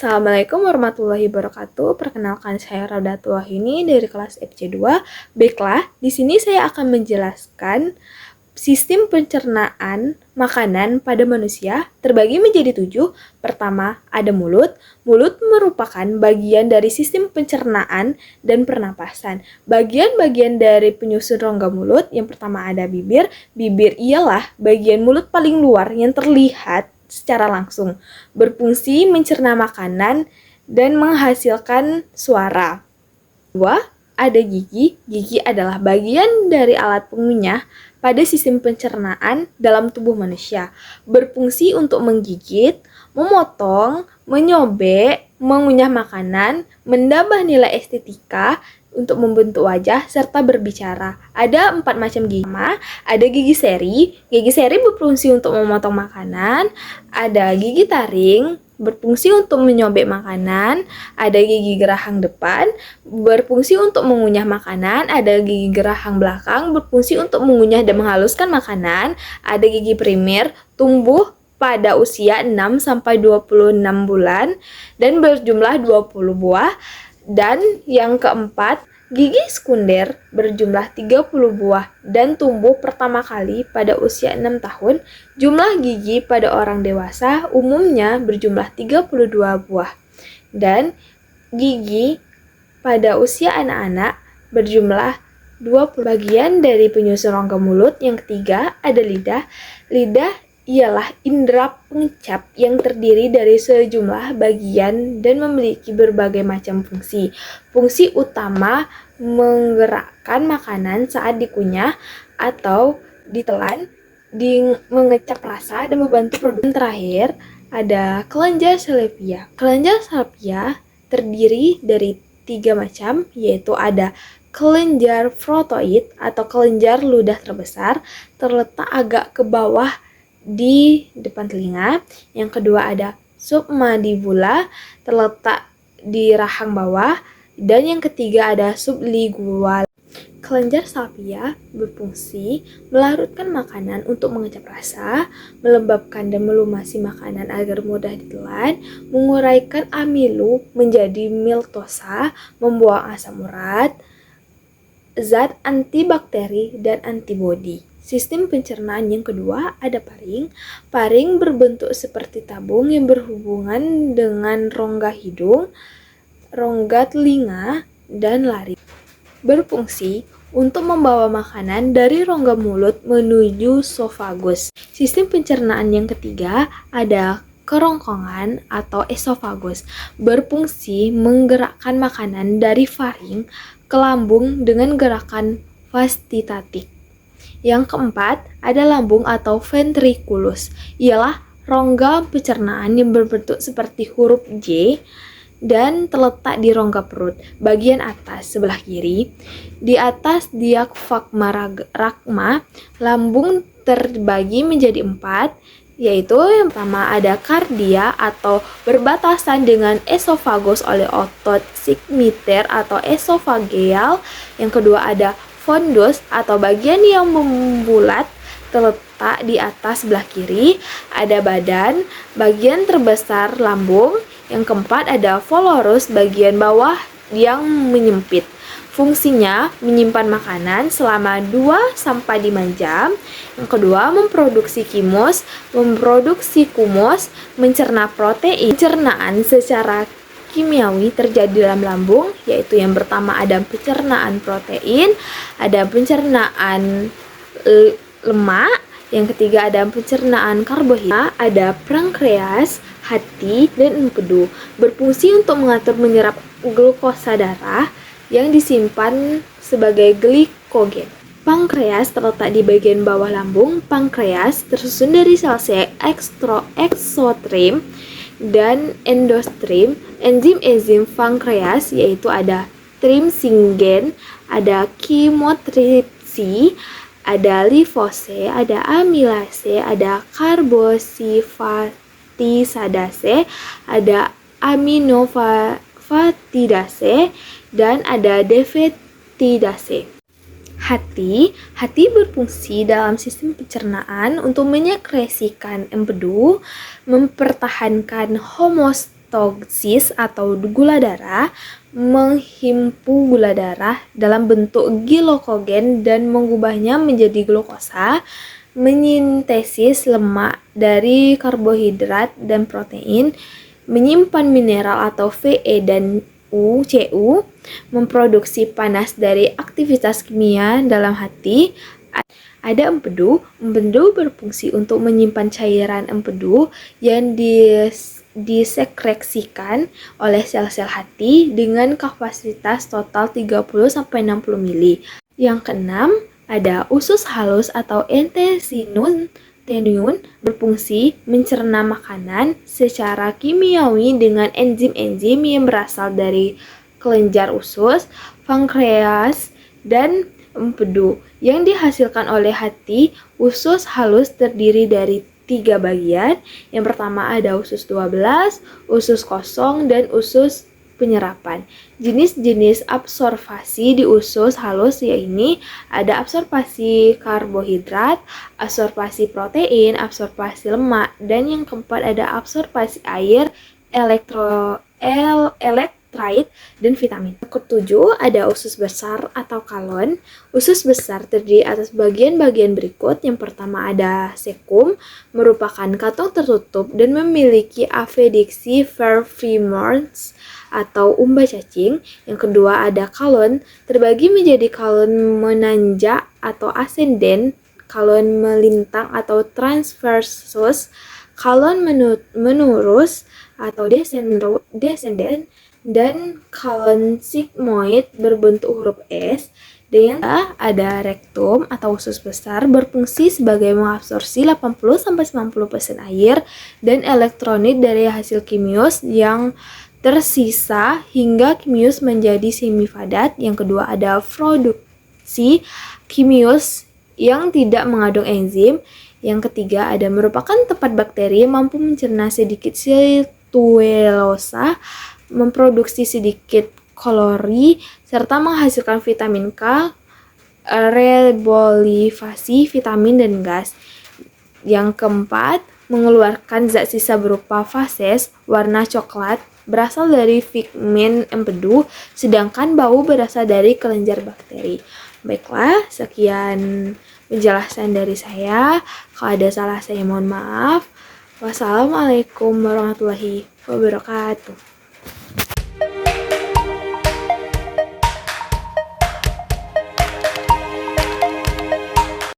Assalamualaikum warahmatullahi wabarakatuh. Perkenalkan, saya Raudatul Wahini dari kelas FC2. Baiklah, di sini saya akan menjelaskan sistem pencernaan makanan pada manusia terbagi menjadi 7. Pertama, ada mulut. Mulut merupakan bagian dari sistem pencernaan dan pernapasan. Bagian-bagian dari penyusun rongga mulut, yang pertama ada bibir. Bibir ialah bagian mulut paling luar yang terlihat secara langsung, berfungsi mencerna makanan dan menghasilkan suara. 2. Ada gigi. Gigi adalah bagian dari alat pengunyah pada sistem pencernaan dalam tubuh manusia, berfungsi untuk menggigit, memotong, menyobek, mengunyah makanan, menambah nilai estetika, untuk membentuk wajah, serta berbicara. Ada 4 macam gigi. Ada gigi seri. Gigi seri berfungsi untuk memotong makanan. Ada gigi taring, berfungsi untuk menyobek makanan. Ada gigi gerahang depan, berfungsi untuk mengunyah makanan. Ada gigi gerahang belakang, berfungsi untuk mengunyah dan menghaluskan makanan. Ada gigi primer, tumbuh pada usia 6-26 bulan dan berjumlah 20 buah. Dan yang keempat, gigi sekunder berjumlah 30 buah dan tumbuh pertama kali pada usia 6 tahun. Jumlah gigi pada orang dewasa umumnya berjumlah 32 buah. Dan gigi pada usia anak-anak berjumlah 20. Bagian dari penyusun rongga mulut yang ketiga ada lidah. Lidah ialah indera pengecap yang terdiri dari sejumlah bagian dan memiliki berbagai macam fungsi. Fungsi utama menggerakkan makanan saat dikunyah atau ditelan, mengecap rasa dan membantu produksi. Terakhir, ada kelenjar salivia. Kelenjar salivia terdiri dari 3 macam, yaitu ada kelenjar frontoid atau kelenjar ludah terbesar, terletak agak ke bawah di depan telinga. Yang kedua ada submandibula, terletak di rahang bawah. Dan yang ketiga ada sublingual. Kelenjar salivia berfungsi melarutkan makanan untuk mengecap rasa, melembabkan dan melumasi makanan agar mudah ditelan, menguraikan amilu menjadi miltosa, membuang asam urat, zat antibakteri dan antibodi. Sistem pencernaan yang kedua ada paring. Paring berbentuk seperti tabung yang berhubungan dengan rongga hidung, rongga telinga, dan laring. Berfungsi untuk membawa makanan dari rongga mulut menuju sofagus. Sistem pencernaan yang ketiga ada kerongkongan atau esofagus. Berfungsi menggerakkan makanan dari faring ke lambung dengan gerakan fastitatik. Yang keempat, ada lambung atau ventriculus. Ialah rongga pencernaan yang berbentuk seperti huruf J dan terletak di rongga perut, bagian atas sebelah kiri. Di atas diafragma ragma, lambung terbagi menjadi 4, yaitu yang pertama ada kardia atau berbatasan dengan esofagus oleh otot sigmoid atau esofageal. Yang kedua ada fundus atau bagian yang membulat terletak di atas sebelah kiri. Ada badan, bagian terbesar lambung. Yang keempat ada volorus, bagian bawah yang menyempit. Fungsinya menyimpan makanan selama 2-5 jam. Yang kedua memproduksi kumus, mencerna protein. Pencernaan secara kimiawi terjadi dalam lambung, yaitu yang pertama ada pencernaan protein, ada pencernaan lemak, yang ketiga ada pencernaan karbohidrat, ada pankreas, hati, dan empedu. Berfungsi untuk mengatur menyerap glukosa darah yang disimpan sebagai glikogen. Pankreas terletak di bagian bawah lambung. Pankreas tersusun dari sel-sel eksotrim dan endostrim. Enzim pankreas yaitu ada trimsingen, ada kemotripsi, ada lipose, ada amilase, ada karbosifatidase, ada aminofatidase, dan ada defetidase. Hati berfungsi dalam sistem pencernaan untuk menyekresikan empedu, mempertahankan homeostasis ketoksis atau gula darah, menghimpun gula darah dalam bentuk glukogen dan mengubahnya menjadi glukosa, menyintesis lemak dari karbohidrat dan protein, menyimpan mineral atau Fe dan Cu, memproduksi panas dari aktivitas kimia dalam hati. Ada empedu. Empedu berfungsi untuk menyimpan cairan empedu yang disekreksikan oleh sel-sel hati dengan kapasitas total 30-60 mili. Yang keenam, ada usus halus atau intestinum berfungsi mencerna makanan secara kimiawi dengan enzim-enzim yang berasal dari kelenjar usus, pankreas, dan empedu yang dihasilkan oleh hati. Usus halus terdiri dari 3 bagian. Yang pertama ada usus 12, usus kosong, dan usus penyerapan. Jenis-jenis absorpsi di usus halus yaitu ada absorpsi karbohidrat, absorpsi protein, absorpsi lemak, dan yang keempat ada absorpsi air, elektrolit, dan vitamin. Ketujuh, ada usus besar atau kolon. Usus besar terdiri atas bagian-bagian berikut. Yang pertama ada cecum, merupakan kantong tertutup dan memiliki apendiksi vermiforms atau umba cacing. Yang kedua ada kolon, terbagi menjadi kolon menanjak atau ascendent, kolon melintang atau transversus, kolon menurus atau descendant, dan kolon sigmoid berbentuk huruf S. Dan ada rektum atau usus besar berfungsi sebagai mengabsorpsi 80-90% air dan elektrolit dari hasil kimius yang tersisa hingga kimius menjadi semipadat. Yang kedua ada produksi kimius yang tidak mengandung enzim. Yang ketiga ada merupakan tempat bakteri mampu mencerna sedikit selulosa, memproduksi sedikit kalori, serta menghasilkan vitamin K, rebolifasi vitamin dan gas. Yang keempat, mengeluarkan zat sisa berupa fases warna coklat berasal dari pigmen empedu, sedangkan bau berasal dari kelenjar bakteri. Baiklah, sekian penjelasan dari saya. Kalau ada salah saya mohon maaf. Wassalamualaikum warahmatullahi wabarakatuh.